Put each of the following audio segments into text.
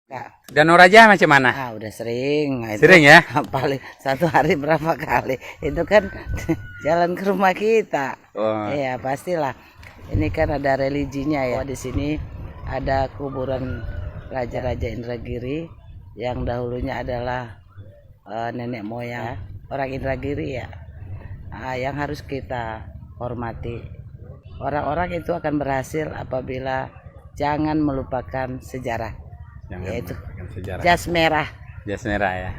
Kak. Danau Raja macam mana? Udah sering. Nah, Sering ya? Paling satu hari berapa kali? Itu kan jalan ke rumah kita. Oh. Iya, pastilah. Ini kan ada religinya ya. Di sini ada kuburan Raja-Raja Indragiri yang dahulunya adalah nenek moyang orang Indragiri ya. Yang harus kita hormati. Orang-orang itu akan berhasil apabila jangan melupakan sejarah. Yaitu jas merah. Jas merah ya.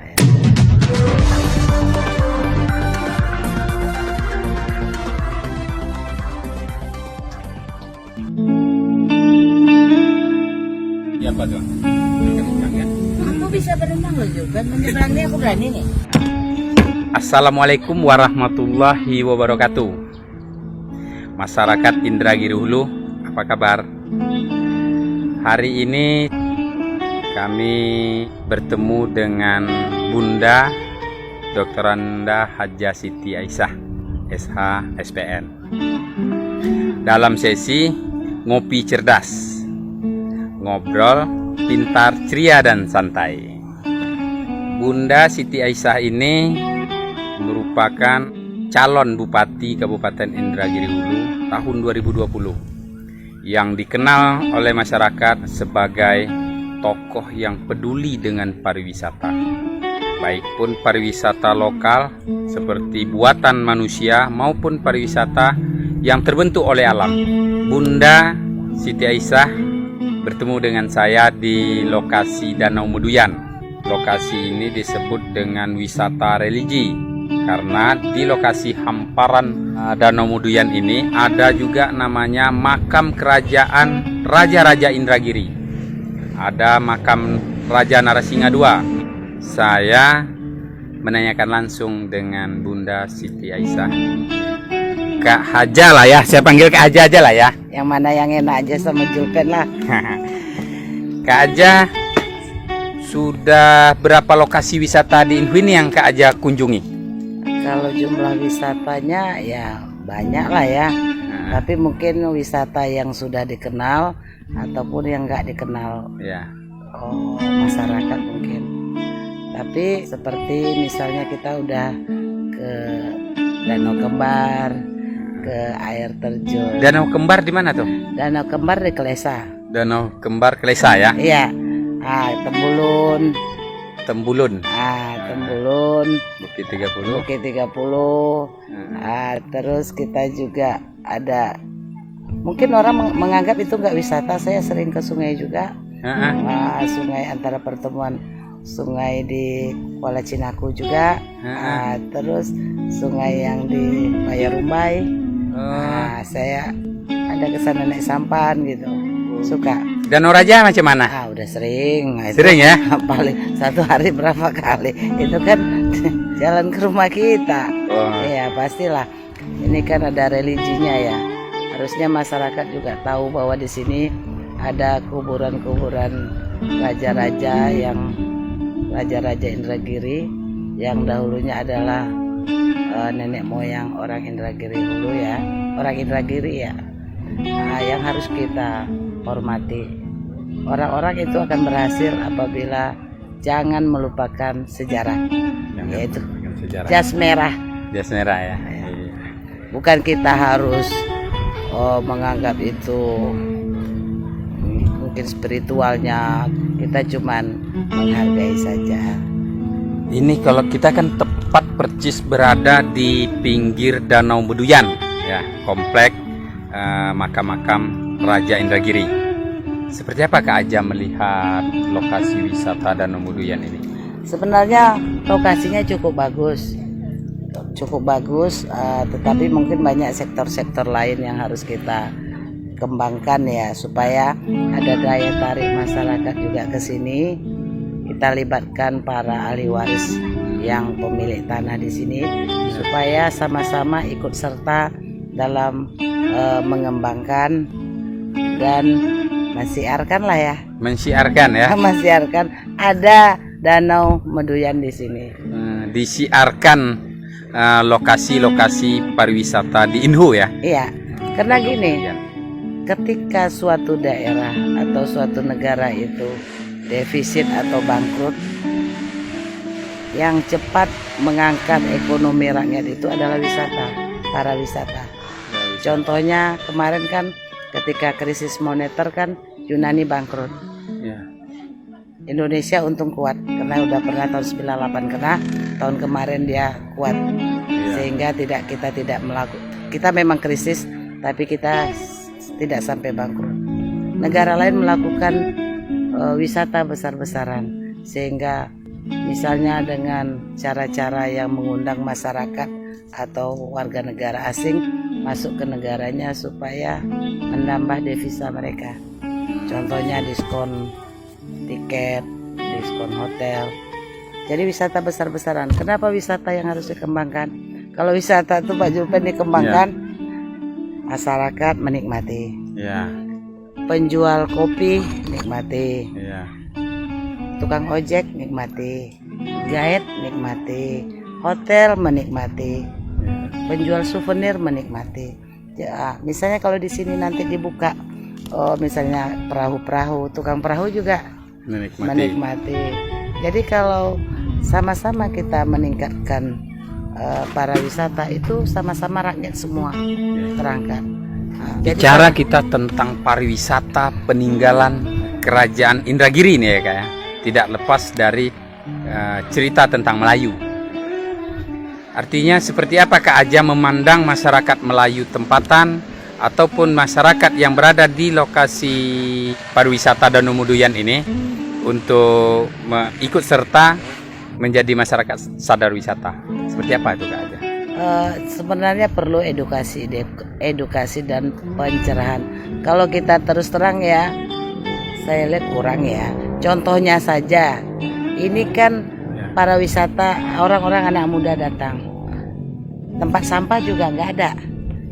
Ya apa tuh? Aku bisa berenang loh juga. Menyeberangnya aku berani nih. Assalamualaikum warahmatullahi wabarakatuh. Masyarakat Indragiri Hulu, apa kabar? Hari ini kami bertemu dengan Bunda Dr. Anda Hajah Siti Aisyah, SH, SPN, dalam sesi ngopi cerdas, ngobrol pintar, ceria dan santai. Bunda Siti Aisyah ini merupakan calon Bupati Kabupaten Indragiri Hulu tahun 2020 yang dikenal oleh masyarakat sebagai tokoh yang peduli dengan pariwisata, baik pun pariwisata lokal seperti buatan manusia maupun pariwisata yang terbentuk oleh alam. Bunda Siti Aisyah bertemu dengan saya di lokasi Danau Meduyan. Lokasi ini disebut dengan wisata religi karena di lokasi hamparan Danau Meduyan ini ada juga namanya makam kerajaan Raja-Raja Indragiri. Ada makam Raja Narasingha II. Saya menanyakan langsung dengan Bunda Siti Aisyah. Kak Haja lah ya, saya panggil Kak Haja aja lah ya. Yang mana yang enak aja sama Julpen lah. Kak Haja, sudah berapa lokasi wisata di Inhu ini yang Kak Haja kunjungi? Kalau jumlah wisatanya ya banyak lah ya. Tapi mungkin wisata yang sudah dikenal ataupun yang nggak dikenal masyarakat mungkin. Tapi seperti misalnya kita udah ke Danau Kembar, ke air terjun. Danau Kembar di mana tuh? Danau Kembar di Klesa. Danau Kembar Klesa ya? Iya. Tembulun. Tembulun. Tembulun. Bukit 30. Bukit 30. Terus kita juga ada. Mungkin orang menganggap itu nggak wisata. Saya sering ke sungai juga. Sungai antara pertemuan sungai di Kuala Cinaku juga. Terus sungai yang di Bayarumbai. Saya ada kesana naik sampan gitu. Suka. Danau Raja macam mana? Udah sering. Sering ya? Paling satu hari berapa kali? Itu kan jalan ke rumah kita. Iya, pastilah. Ini kan ada religinya ya. Harusnya masyarakat juga tahu bahwa di sini ada kuburan-kuburan raja-raja yang Raja-Raja Indragiri yang dahulunya adalah nenek moyang orang Indragiri Hulu ya, orang Indragiri ya. Yang harus kita hormati. Orang-orang itu akan berhasil apabila jangan melupakan sejarah, yaitu jas merah. Jas merah ya. Bukan kita harus menganggap itu mungkin spiritualnya, kita cuman menghargai saja. Ini kalau kita kan tepat percis berada di pinggir Danau Meduyan ya, komplek makam-makam Raja Indragiri. Seperti apa Kak Haja melihat lokasi wisata Danau Meduyan ini? Sebenarnya lokasinya cukup bagus, tetapi mungkin banyak sektor-sektor lain yang harus kita kembangkan ya, supaya ada daya tarik masyarakat juga ke sini. Kita libatkan para ahli waris yang pemilik tanah di sini supaya sama-sama ikut serta dalam mengembangkan dan mensiarkan lah ya. Mensiarkan ya. Mensiarkan ada Danau Meduyan di sini. Disiarkan lokasi-lokasi pariwisata di Inhu ya. Iya, karena gini, ketika suatu daerah atau suatu negara itu defisit atau bangkrut, yang cepat mengangkat ekonomi rakyat itu adalah wisata, pariwisata. Contohnya kemarin kan ketika krisis moneter kan Yunani bangkrut. Ya. Indonesia untung kuat karena udah pernah tahun 98 kena, tahun kemarin dia kuat. Sehingga kita tidak melakukan, kita memang krisis tapi kita tidak sampai bangkrut. Negara lain melakukan wisata besar-besaran, sehingga misalnya dengan cara-cara yang mengundang masyarakat atau warga negara asing masuk ke negaranya supaya menambah devisa mereka. Contohnya diskon tiket, diskon hotel. Jadi wisata besar-besaran. Kenapa wisata yang harus dikembangkan? Kalau wisata itu Pak Julpen dikembangkan, masyarakat menikmati. Penjual kopi nikmati. Tukang ojek nikmati. Guide nikmati. Hotel menikmati. Penjual souvenir menikmati. Ya, misalnya kalau di sini nanti dibuka, misalnya perahu-perahu, tukang perahu juga menikmati. Jadi kalau sama-sama kita meningkatkan pariwisata itu sama-sama rakyat semua terangkat. Bicara kita tentang pariwisata peninggalan Kerajaan Indragiri ini ya Kak ya, tidak lepas dari cerita tentang Melayu. Artinya seperti apa Kak Aja memandang masyarakat Melayu tempatan ataupun masyarakat yang berada di lokasi pariwisata Danau Meduyan ini untuk ikut serta menjadi masyarakat sadar wisata? Seperti apa itu Kak Aja? Sebenarnya perlu edukasi dan pencerahan. Kalau kita terus terang ya, saya lihat kurang ya. Contohnya saja, ini kan pariwisata, orang-orang anak muda datang, tempat sampah juga nggak ada,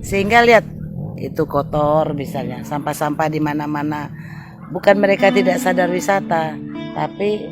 sehingga lihat itu kotor misalnya, sampah-sampah di mana-mana. Bukan mereka tidak sadar wisata, tapi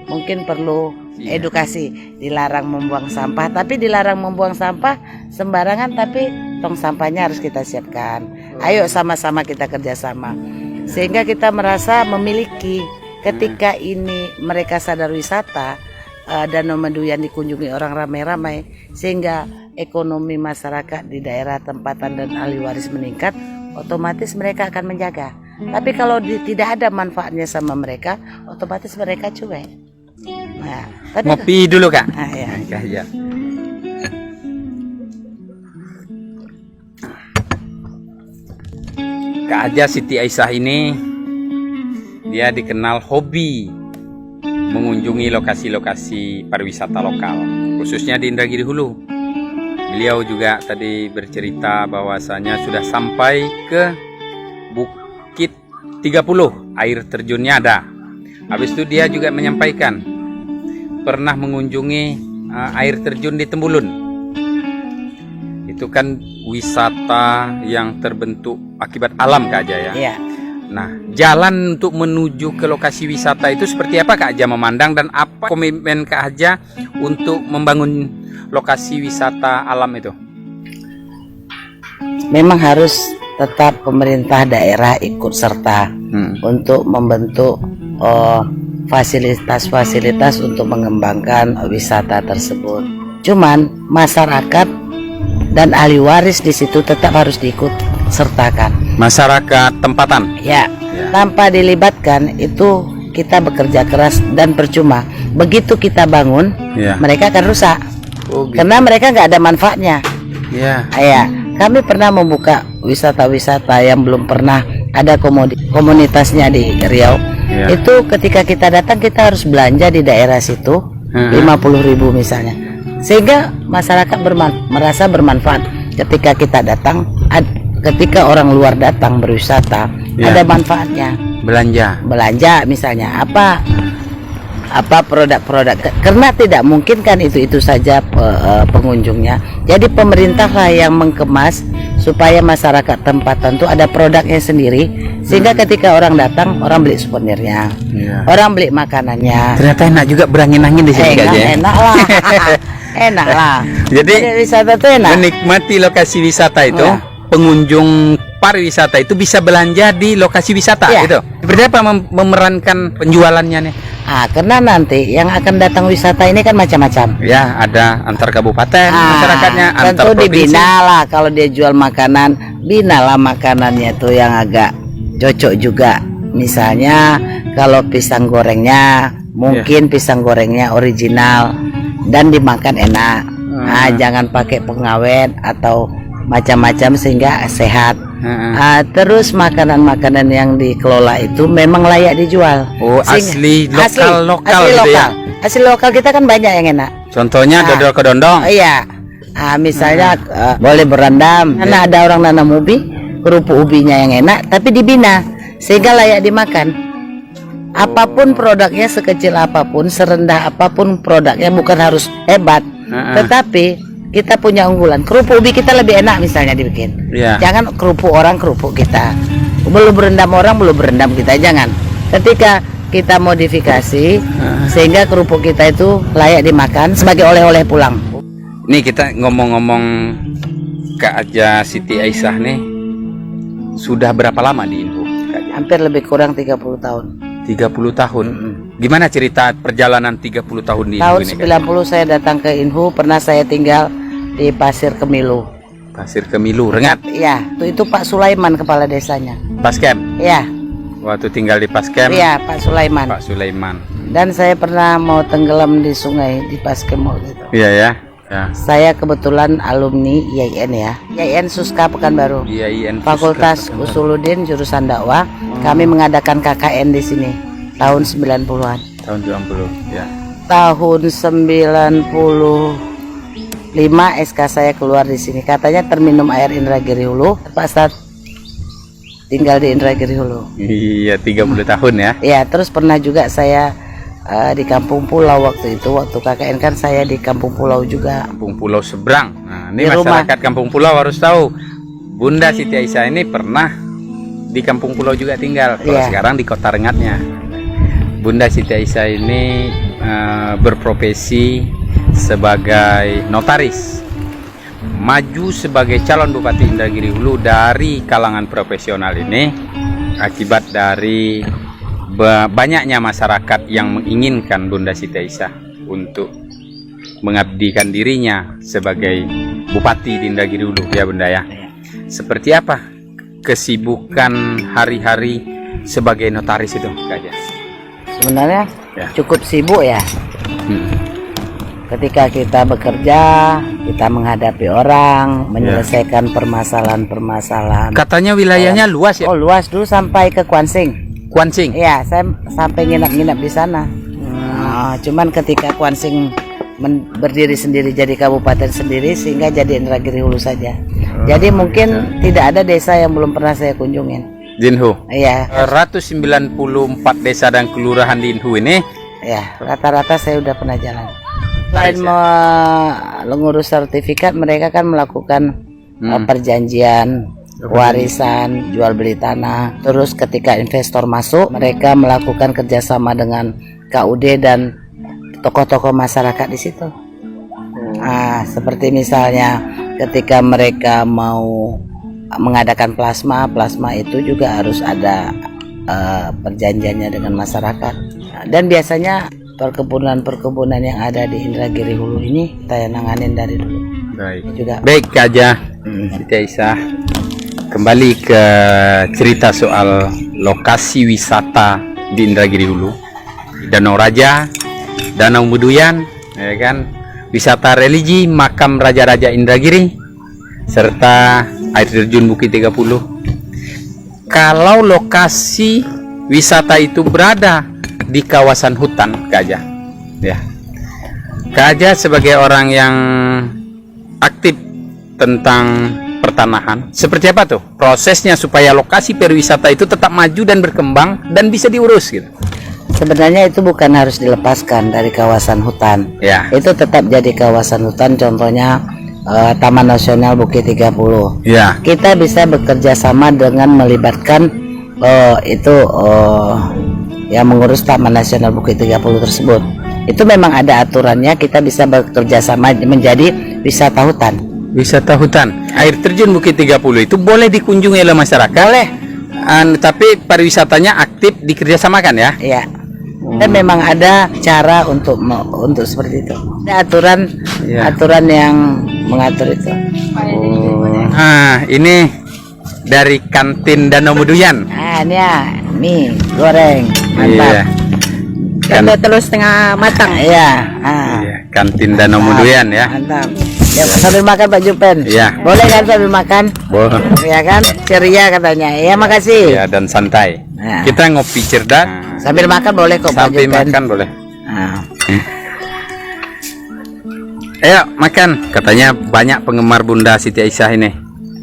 mungkin perlu edukasi. Dilarang membuang sampah, tapi dilarang membuang sampah sembarangan, tapi tong sampahnya harus kita siapkan. Ayo sama-sama kita kerjasama, sehingga kita merasa memiliki. Ketika ini mereka sadar wisata, Danau Meduyan dikunjungi orang ramai-ramai, sehingga ekonomi masyarakat di daerah tempatan dan ahli waris meningkat, otomatis mereka akan menjaga. Tapi kalau tidak ada manfaatnya sama mereka, otomatis mereka cuek. Nah, ngopi dulu Kak. Ya. Kak Aja Siti Aisyah ini dia dikenal hobi mengunjungi lokasi-lokasi pariwisata lokal, khususnya di Indragiri Hulu. Beliau juga tadi bercerita bahwasanya sudah sampai ke Bukit 30, air terjunnya ada. Habis itu dia juga menyampaikan pernah mengunjungi air terjun di Tembulun. Itu kan wisata yang terbentuk akibat alam Kak Aja ya. Iya. Nah, jalan untuk menuju ke lokasi wisata itu seperti apa Kak Aja memandang, dan apa komitmen Kak Aja untuk membangun lokasi wisata alam itu? Memang harus tetap pemerintah daerah ikut serta untuk membentuk fasilitas-fasilitas untuk mengembangkan wisata tersebut. Cuman masyarakat dan ahli waris di situ tetap harus diikut sertakan. Masyarakat tempatan. Ya, tanpa dilibatkan itu kita bekerja keras dan percuma. Begitu kita bangun, mereka akan rusak. Karena mereka nggak ada manfaatnya. Kami pernah membuka wisata-wisata yang belum pernah ada komunitasnya di Riau. Itu ketika kita datang kita harus belanja di daerah situ 50.000 misalnya, sehingga masyarakat merasa bermanfaat ketika kita datang. Ketika orang luar datang berwisata, ada manfaatnya. Belanja misalnya apa produk-produk, karena tidak mungkin kan itu saja pengunjungnya. Jadi pemerintahlah yang mengemas supaya masyarakat tempatan itu ada produknya sendiri, sehingga ketika orang datang, orang beli souvenirnya, orang beli makanannya. Ternyata enak juga berangin-angin di sini Kak Aja. Enak lah. Enak lah. Jadi wisata itu enak. Menikmati lokasi wisata itu, pengunjung pariwisata itu bisa belanja di lokasi wisata gitu. Seperti apa memerankan penjualannya nih? Karena nanti yang akan datang wisata ini kan macam-macam. Ya, ada antar kabupaten masyarakatnya, antar tentu provinsi. dibina lah kalau dia jual makanan, binalah makanannya tuh yang agak cocok juga. Misalnya kalau pisang gorengnya mungkin pisang gorengnya original dan dimakan enak. Jangan pakai pengawet atau macam-macam sehingga sehat. Terus makanan-makanan yang dikelola itu memang layak dijual. Asli lokal gitu ya. Asli lokal kita kan banyak yang enak. Contohnya dodol kedondong. Iya. Misalnya boleh berendam. Karena ada orang nanam ubi, kerupuk ubinya yang enak tapi dibina sehingga layak dimakan. Apapun produknya, sekecil apapun, serendah apapun produknya, bukan harus hebat. Tetapi kita punya unggulan. Kerupuk ubi kita lebih enak misalnya dibikin. Jangan kerupuk orang kerupuk kita. Belum berendam orang belum berendam kita, jangan. Ketika kita modifikasi sehingga kerupuk kita itu layak dimakan sebagai oleh-oleh pulang. Nih kita ngomong-ngomong Kak Aja Siti Aisyah nih, sudah berapa lama di Inhu? Hampir lebih kurang 30 tahun. 30 tahun. Gimana cerita perjalanan 30 tahun di Inhu Tahun ini? 90 saya datang ke Inhu, pernah saya tinggal di Pasir Kemilu. Pasir Kemilu, Rengat. Iya, itu Pak Sulaiman kepala desanya. Paskem. Iya. Waktu tinggal di Paskem. Iya, Pak Sulaiman. Pak Sulaiman. Dan saya pernah mau tenggelam di sungai di Paskem gitu. Iya ya. Saya kebetulan alumni IAIN ya. IAIN Suska Pekanbaru. IAIN Fakultas Usuluddin jurusan dakwah. Kami mengadakan KKN di sini tahun 90-an. Tahun 90 ya. Tahun 95 SK saya keluar di sini. Katanya terminum air Indragiri Hulu. Pak saat tinggal di Indragiri Hulu. Iya, 30 tahun ya. Iya, terus pernah juga saya di Kampung Pulau waktu itu. Waktu KKN kan saya di Kampung Pulau juga. Kampung Pulau seberang. Nah, ini Di masyarakat Kampung Pulau harus tahu. Bunda Siti Aisyah ini pernah di Kampung Pulau juga tinggal. Kalau sekarang di Kota Rengatnya. Bunda Siti Aisyah ini berprofesi sebagai notaris. Maju sebagai calon Bupati Indragiri Hulu dari kalangan profesional ini akibat dari banyaknya masyarakat yang menginginkan Bunda Siti Aisyah untuk mengabdikan dirinya sebagai Bupati di Indragiri Hulu ya Bunda ya. Seperti apa kesibukan hari-hari sebagai notaris itu Kak Aja? Sebenarnya cukup sibuk ya. Ketika kita bekerja, kita menghadapi orang, menyelesaikan permasalahan-permasalahan. Katanya wilayahnya luas ya? Oh luas, dulu sampai ke Kuansing. Kuansing? Iya, saya sampai nginap-nginap di sana. Cuman ketika Kuansing berdiri sendiri jadi kabupaten sendiri sehingga jadi Indragiri Hulu saja. Jadi mungkin tidak ada desa yang belum pernah saya kunjungin. Inhu. Iya. 194 desa dan kelurahan di Inhu ini. Ya, rata-rata saya udah pernah jalan. Selain mengurus sertifikat, mereka kan melakukan perjanjian warisan, jual beli tanah. Terus ketika investor masuk, mereka melakukan kerjasama dengan KUD dan tokoh-tokoh masyarakat di situ. Seperti misalnya ketika mereka mau mengadakan plasma itu juga harus ada perjanjiannya dengan masyarakat. Dan biasanya perkebunan yang ada di Indragiri Hulu ini saya nanganin dari dulu. Baik Kak Aja Siti Aisyah, kembali ke cerita soal lokasi wisata di Indragiri Hulu. Danau Raja, Danau Beduyan, ya kan? Wisata religi makam Raja-Raja Indragiri serta air terjun Bukit 30. Kalau lokasi wisata itu berada di kawasan hutan, Kak Aja, ya. Kak Aja sebagai orang yang aktif tentang pertanahan, seperti apa tuh prosesnya supaya lokasi pariwisata itu tetap maju dan berkembang dan bisa diurus gitu? Sebenarnya itu bukan harus dilepaskan dari kawasan hutan. Ya. Itu tetap jadi kawasan hutan. Contohnya Taman Nasional Bukit 30. Ya. Kita bisa bekerja sama dengan melibatkan yang mengurus Taman Nasional Bukit 30 tersebut. Itu memang ada aturannya. Kita bisa bekerja sama menjadi wisata hutan. Wisata hutan. Air terjun Bukit 30 itu boleh dikunjungi oleh masyarakat. Boleh. Tapi pariwisatanya aktif dikerjasamakan ya. Iya. Dan memang ada cara untuk seperti itu. Ada aturan Iya. aturan yang mengatur itu. Nah, ini dari kantin Danau Meduyan. Nah, ini ya, mie goreng, mantap. Iya. Ada telur setengah matang. Iya. Ah. Iya, kantin Danau Meduyan ya. Mantap. Ya, sambil makan Pak Jupen. Iya. Boleh kan sambil makan? Boleh. Ya kan? Ceria katanya. Ya, makasih. Ya, dan santai. Nah. Kita ngopi cerdas. Sambil makan boleh kok Pak Sambil Jupen. makan boleh. Nah. Ayo makan. Katanya banyak penggemar Bunda Siti Aisyah ini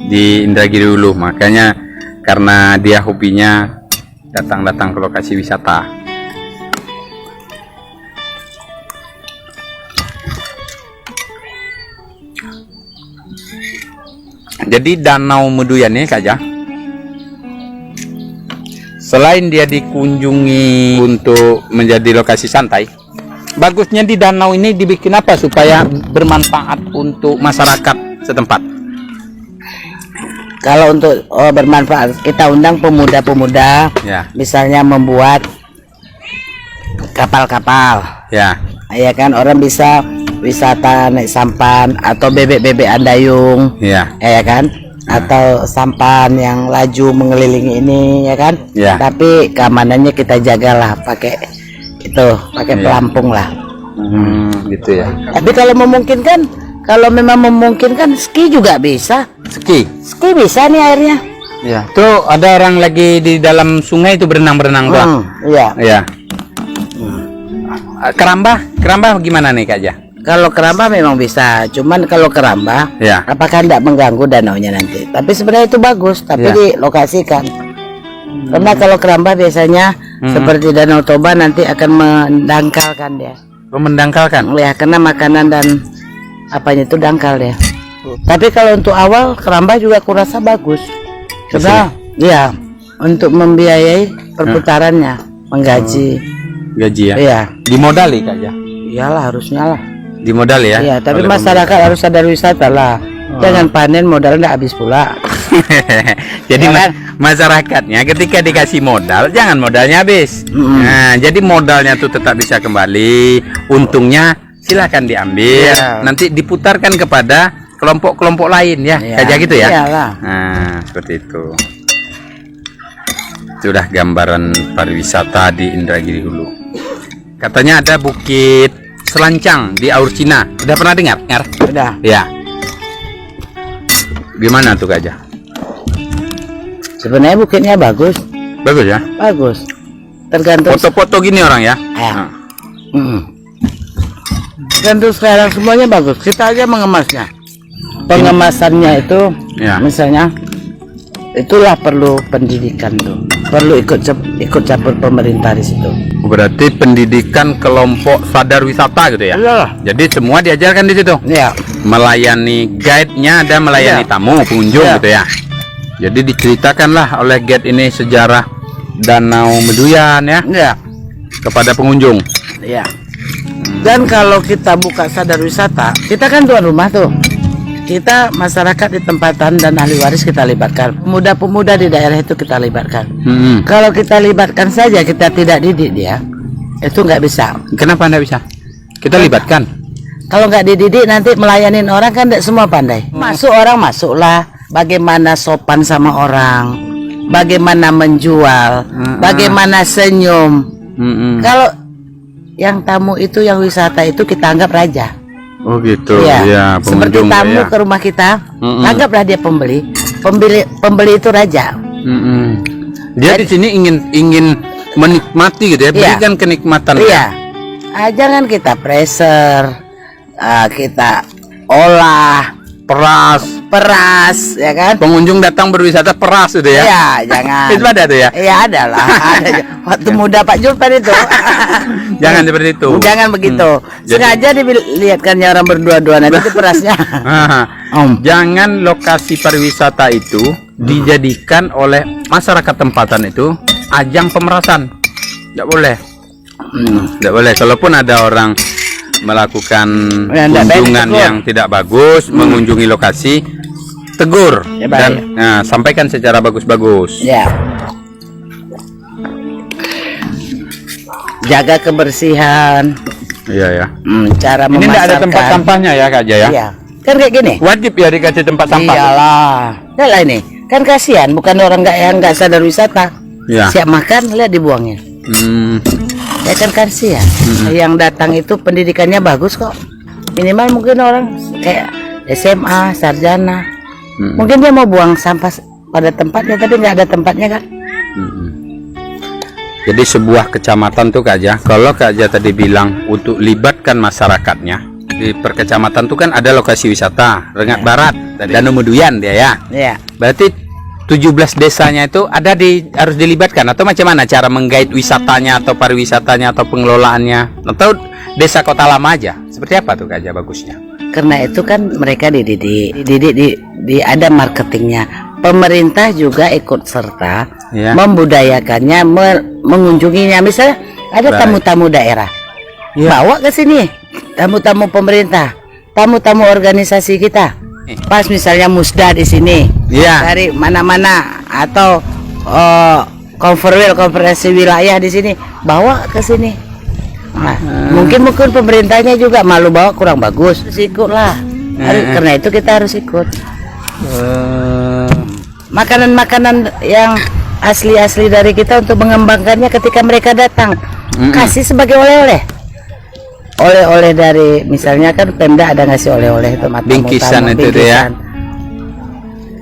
di Indragiri Hulu. Makanya karena dia hobinya datang-datang ke lokasi wisata. Jadi Danau Meduyan ini saja, selain dia dikunjungi untuk menjadi lokasi santai, bagusnya di danau ini dibikin apa supaya bermanfaat untuk masyarakat setempat? Kalau untuk bermanfaat, kita undang pemuda-pemuda, Ya, misalnya membuat kapal-kapal. ya, Ya kan, orang bisa wisata naik sampan atau bebek-bebek andayung, ya, ya kan, atau sampan yang laju mengelilingi ini, ya kan. Ya. Tapi keamanannya kita jagalah pakai Ya. pelampung lah. gitu ya. Tapi kalau memang memungkinkan ski juga bisa. Ski, Ski bisa nih airnya. ya. Tuh ada orang lagi di dalam sungai itu berenang-berenang doang. Iya. Ya. Kerambah gimana nih Kak Ja? Kalau kerambah memang bisa, cuman kalau kerambah, Ya. apakah tidak mengganggu danaunya nanti? Tapi sebenarnya itu bagus, tapi Ya. dilokasikan. Karena kalau kerambah biasanya seperti Danau Toba nanti akan mendangkalkan dia. Mendangkalkan. Ya, karena makanan dan apanya itu dangkal dia. Tapi kalau untuk awal kerambah juga kurasa bagus. Karena ya untuk membiayai perputarannya, menggaji. Gaji ya. Iya, Dimodali Kak Ja. iyalah harusnya lah. Dimodali ya. Iya, tapi oleh masyarakat harus sadar wisata lah. Jangan panen modal nggak habis pula. Jadi Ya kan? masyarakatnya ketika dikasih modal jangan modalnya habis. Nah, jadi modalnya tuh tetap bisa kembali. Untungnya silakan diambil. Ya. Nanti diputarkan kepada kelompok-kelompok lain ya. Ya, Kayak gitu ya. iyalah. Nah, seperti itu. Sudah gambaran pariwisata di Indragiri Hulu. Katanya ada Bukit Selancang di Aur Cina. Udah pernah dengar? Udah. Ya. Gimana tuh Kak Ja? Sebenarnya bukitnya bagus, Bagus ya. bagus. Tergantung. Foto-foto gini orang ya. Ya. Nah, Tergantung sekarang semuanya bagus. Kita aja mengemasnya. Pengemasannya itu, Ya. misalnya, itulah perlu pendidikan tuh. Perlu ikut campur pemerintah di situ. berarti pendidikan kelompok sadar wisata gitu ya. Iyalah. Jadi semua diajarkan di situ. Ya. Melayani guide-nya ada melayani Ya. tamu, pengunjung Ya. gitu ya. Jadi diceritakanlah oleh guide ini sejarah Danau Meduyan ya Ya. kepada pengunjung. Ya. Dan kalau kita buka sadar wisata, kita kan tuan rumah tuh. Kita masyarakat di tempatan dan ahli waris kita libatkan. Pemuda-pemuda di daerah itu kita libatkan. Kalau kita libatkan saja, kita tidak didik dia, itu nggak bisa. Kenapa Anda bisa? Kita libatkan. Kalau nggak dididik nanti melayanin orang kan tidak semua pandai. Masuk orang masuklah. Bagaimana sopan sama orang, bagaimana menjual, bagaimana senyum. Kalau yang tamu itu, yang wisata itu kita anggap raja. Oh gitu. Iya. Ya, Seperti pengunjung tamu ya. ke rumah kita, anggaplah dia pembeli. Pembeli itu raja. Dia di sini ingin menikmati gitu ya, Iya. berikan kenikmatan. Iya. Jangan kita pressure, kita olah, peras, ya kan? Pengunjung datang berwisata peras gitu ya. Iya, jangan. Itu ada tuh ya. Iya, ada lah. Ada. Waktu muda Pak Julpan itu. Jangan seperti itu. Jangan begitu. Sengaja dilihatkannya orang berdua-dua nanti itu perasnya. Jangan lokasi pariwisata itu dijadikan oleh masyarakat tempatan itu ajang pemerasan. Tidak boleh. Tidak boleh. Kalaupun ada orang melakukan Ya, nggak baik, kunjungan tegur. yang tidak bagus, mengunjungi lokasi, tegur Ya, baik. dan sampaikan secara bagus-bagus. Ya. Jaga kebersihan. Iya ya. Cara Ini tidak ada tempat sampahnya ya Kak Jaya? Iya. Kan kayak gini. Wajib ya dikasih tempat sampah. Iyalah. Udah lah ini. Kan kasihan, bukan orang yang nggak sadar wisata. Ya. Siap makan, lihat dibuangin. Ya kan kasihan. Yang datang itu pendidikannya bagus kok. Minimal mungkin orang kayak SMA, sarjana. Mungkin dia mau buang sampah pada tempatnya, tapi nggak ada tempatnya kan. Jadi sebuah kecamatan tuh Kak Jaya, kalau Kak Jaya tadi bilang untuk libatkan masyarakatnya, di perkecamatan tuh kan ada lokasi wisata, Rengat Barat, Danau Meduyan dia ya. Iya. Berarti 17 desanya itu harus dilibatkan atau macam mana cara menggait wisatanya atau pariwisatanya atau pengelolaannya, atau desa Kota Lama aja? Seperti apa tuh Kak Jaya bagusnya? Karena itu kan mereka dididik ada marketingnya. Pemerintah juga ikut serta Ya. membudayakannya, mengunjunginya. Misalnya ada Baik. tamu-tamu daerah, bawa ke sini tamu-tamu pemerintah, tamu-tamu organisasi kita. Pas misalnya musda di sini, dari mana-mana atau konferensi wilayah di sini, bawa ke sini. Nah, mungkin pemerintahnya juga malu bawa kurang bagus, harus ikut lah. Karena itu kita harus ikut. Makanan-makanan yang asli-asli dari kita untuk mengembangkannya ketika mereka datang, kasih sebagai oleh-oleh. Oleh-oleh dari misalnya kan Pemda ada ngasih oleh-oleh itu bingkisan itu ya.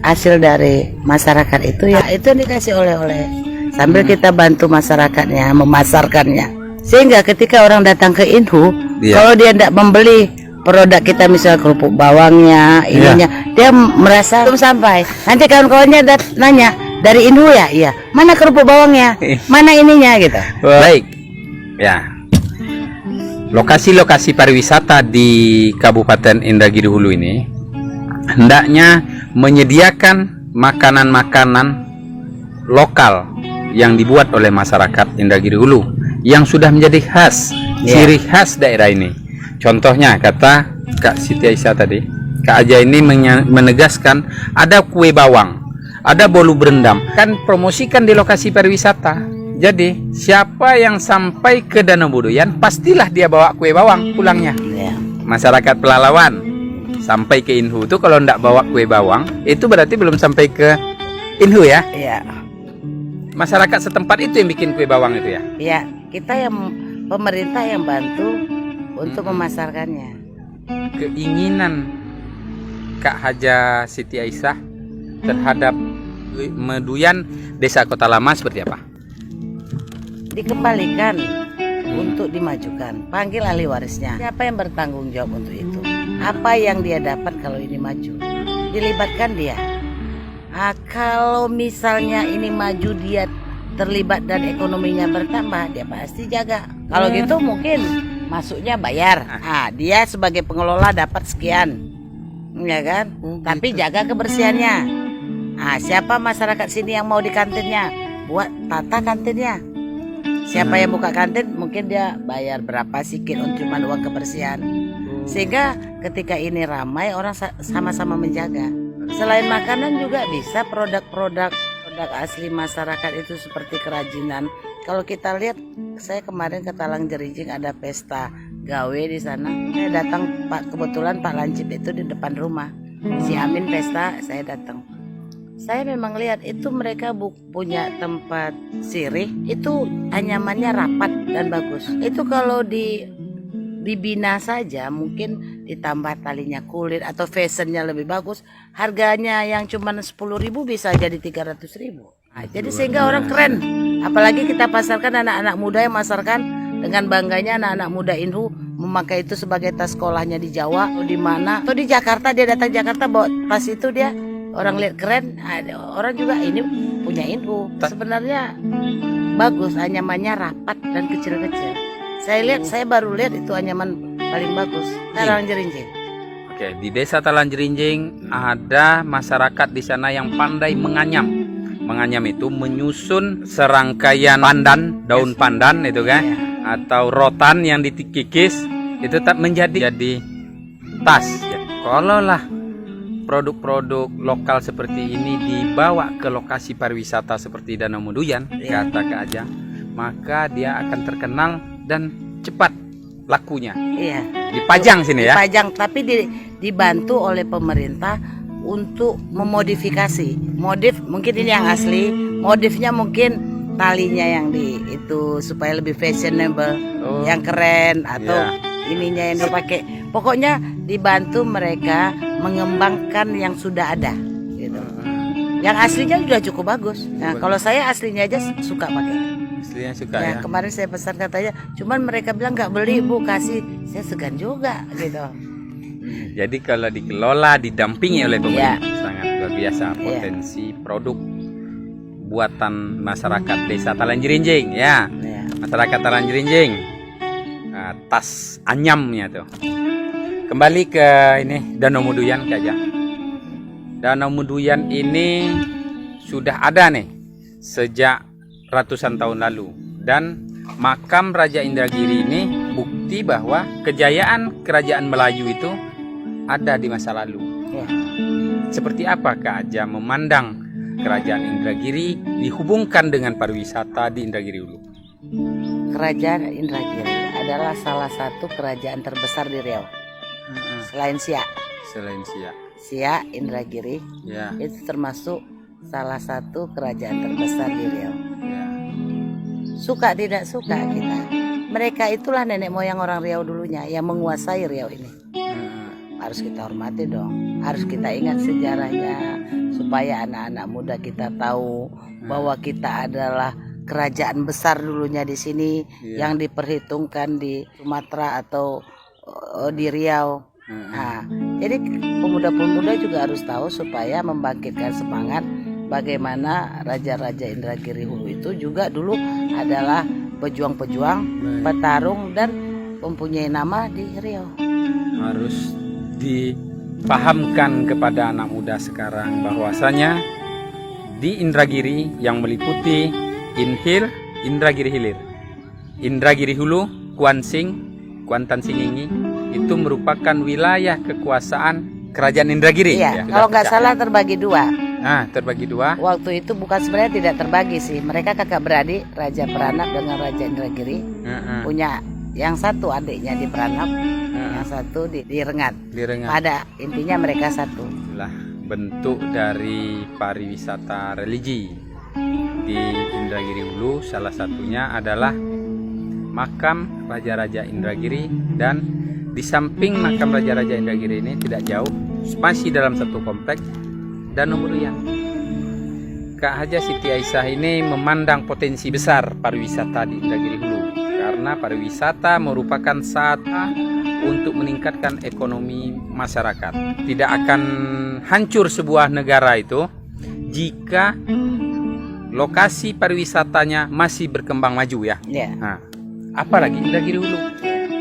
Hasil dari masyarakat itu ya itu yang dikasih oleh-oleh. Sambil kita bantu masyarakatnya memasarkannya. Sehingga ketika orang datang ke Inhu, kalau dia tidak membeli produk kita misalnya kerupuk bawangnya, ininya, dia merasa belum sampai. Nanti kawan-kawannya nanya, dari Inhu ya? Iya. Mana kerupuk bawangnya? Mana ininya gitu. Baik. Ya. Lokasi-lokasi pariwisata di Kabupaten Indragiri Hulu ini hendaknya menyediakan makanan-makanan lokal yang dibuat oleh masyarakat Indragiri Hulu yang sudah menjadi khas, ciri khas daerah ini. Contohnya kata Kak Siti Aisyah tadi, Kak Aja ini menegaskan ada kue bawang, ada bolu berendam, kan promosikan di lokasi pariwisata. Jadi siapa yang sampai ke Danau Meduyan pastilah dia bawa kue bawang pulangnya. Masyarakat Pelalawan sampai ke Inhu itu kalau ndak bawa kue bawang itu berarti belum sampai ke Inhu ya. Masyarakat setempat itu yang bikin kue bawang itu ya. Iya, kita yang pemerintah yang bantu untuk memasarkannya. Keinginan Kak Haja Siti Aisyah terhadap Meduyan Desa Kota Lama seperti apa? Dikembalikan untuk dimajukan. Panggil ahli warisnya. Siapa yang bertanggung jawab untuk itu? Apa yang dia dapat kalau ini maju? Dilibatkan dia. Kalau misalnya ini maju, dia terlibat dan ekonominya bertambah, dia pasti jaga. Kalau gitu mungkin masuknya bayar. Dia sebagai pengelola dapat sekian, ya kan? Tapi jaga kebersihannya. Siapa masyarakat sini yang mau di kantinnya, buat tata kantinnya. Siapa yang buka kantin, mungkin dia bayar berapa sedikit untuk cuma uang kebersihan. Sehingga ketika ini ramai, orang sama-sama menjaga. Selain makanan juga bisa produk-produk asli masyarakat itu seperti kerajinan. Kalau kita lihat, saya kemarin ke Talang Jerinjing ada pesta gawe di sana. Saya datang, kebetulan Pak Lancip itu di depan rumah. Si Amin pesta, saya datang. Saya memang lihat itu mereka punya tempat sirih, itu anyamannya rapat dan bagus. Itu kalau dibina saja mungkin ditambah talinya kulit atau fashionnya lebih bagus, harganya yang cuma 10.000 bisa jadi 300.000. Jadi sehingga orang keren. Apalagi kita pasarkan anak-anak muda yang masarkan dengan bangganya anak-anak muda Inhu memakai itu sebagai tas sekolahnya di Jawa atau di mana atau di Jakarta. Dia datang Jakarta bawa tas itu, dia orang lihat keren, orang juga ini punya Inhu. Sebenarnya bagus, anyamannya rapat dan kecil-kecil. Saya baru lihat itu anyaman paling bagus, Talang Jerinjing. Oke, di Desa Talang Jerinjing ada masyarakat di sana yang pandai menganyam. Menganyam itu menyusun serangkaian pandan, daun pandan itu kan, atau rotan yang dikikis, itu tetap menjadi tas ya. Kalau lah produk-produk lokal seperti ini dibawa ke lokasi pariwisata seperti Danau Meduyan, kata Kak Aja, maka dia akan terkenal dan cepat lakunya. Iya. Dipajang sini ya. Dipajang, tapi dibantu oleh pemerintah untuk memodifikasi. Modif mungkin ini yang asli, modifnya mungkin talinya yang itu supaya lebih fashionable, yang keren, atau ininya yang dipakai. Pokoknya dibantu mereka mengembangkan yang sudah ada gitu. Yang aslinya sudah cukup bagus. Nah, kalau saya aslinya aja suka pakai. Aslinya suka ya. Kemarin saya pesan katanya, cuman mereka bilang nggak beli Bu, kasih. Saya segan juga gitu. Jadi kalau dikelola, didampingi oleh pemerintah, sangat luar biasa potensi produk buatan masyarakat Desa Talanjerinjing ya. Masyarakat Talanjerinjing. Tas anyamnya tuh. Kembali ke ini Danau Meduyan aja. Danau Meduyan ini sudah ada nih sejak ratusan tahun lalu, dan makam Raja Indragiri ini bukti bahwa kejayaan kerajaan Melayu itu ada di masa lalu. Seperti apa Kak Aja memandang kerajaan Indragiri dihubungkan dengan pariwisata di Indragiri Hulu? Kerajaan Indragiri adalah salah satu kerajaan terbesar di Riau. Selain Siak. Siak, Indragiri itu termasuk salah satu kerajaan terbesar di Riau. Suka tidak suka kita, mereka itulah nenek moyang orang Riau dulunya yang menguasai Riau ini. Harus kita hormati dong, harus kita ingat sejarahnya supaya anak-anak muda kita tahu bahwa kita adalah kerajaan besar dulunya di sini yang diperhitungkan di Sumatera atau di Riau. Nah, jadi pemuda-pemuda juga harus tahu supaya membangkitkan semangat bagaimana Raja-Raja Indragiri Hulu itu juga dulu adalah pejuang-pejuang, petarung, dan mempunyai nama di Riau. Harus dipahamkan kepada anak muda sekarang bahwasanya di Indragiri yang meliputi Inhil, Indragiri Hilir, Indragiri Hulu, Kuansing, Kuantan Singingi, itu merupakan wilayah kekuasaan kerajaan Indragiri. Iya, kalau nggak salah terbagi dua. Nah, terbagi dua. Waktu itu bukan, sebenarnya tidak terbagi sih. Mereka kakak beradik, Raja Peranap dengan Raja Indragiri. Punya yang satu adiknya di Peranap, yang satu di Rengat. Pada intinya mereka satu. Lah, bentuk dari pariwisata religi di Indragiri Hulu salah satunya adalah makam Raja-Raja Indragiri, dan di samping makam Raja-Raja Indragiri ini tidak jauh, masih dalam satu kompleks, Danau Meduyan. Kak Haja Siti Aisyah ini memandang potensi besar pariwisata di Indragiri Hulu karena pariwisata merupakan sarana untuk meningkatkan ekonomi masyarakat. Tidak akan hancur sebuah negara itu jika lokasi pariwisatanya masih berkembang maju ya. Nah, apalagi Indragiri Hulu.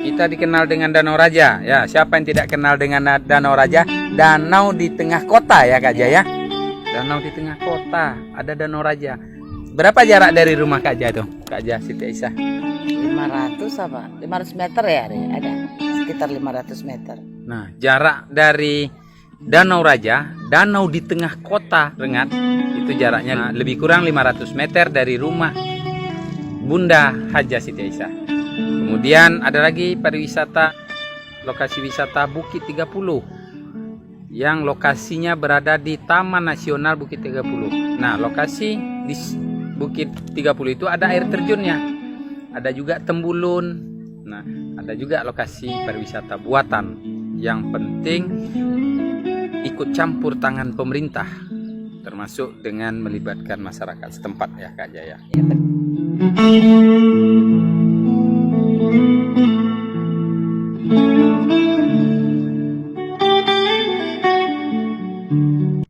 Kita dikenal dengan Danau Raja ya. Siapa yang tidak kenal dengan Danau Raja? Danau di tengah kota ya Kak Aja ya. Danau di tengah kota, ada Danau Raja. Berapa jarak dari rumah Kak Aja tuh? Kak Aja Siti Aisyah. 500 apa? 500 meter ya, ada sekitar 500 meter. Nah, jarak dari Danau Raja, danau di tengah kota Rengat, itu jaraknya lebih kurang 500 meter dari rumah Bunda Haja Siti Aisyah. Kemudian ada lagi pariwisata, lokasi wisata Bukit 30 yang lokasinya berada di Taman Nasional Bukit 30. Nah, lokasi di Bukit 30 itu ada air terjunnya, ada juga Tembulun. Nah, ada juga lokasi pariwisata buatan. Yang penting ikut campur tangan pemerintah, termasuk dengan melibatkan masyarakat setempat ya Kak Jaya.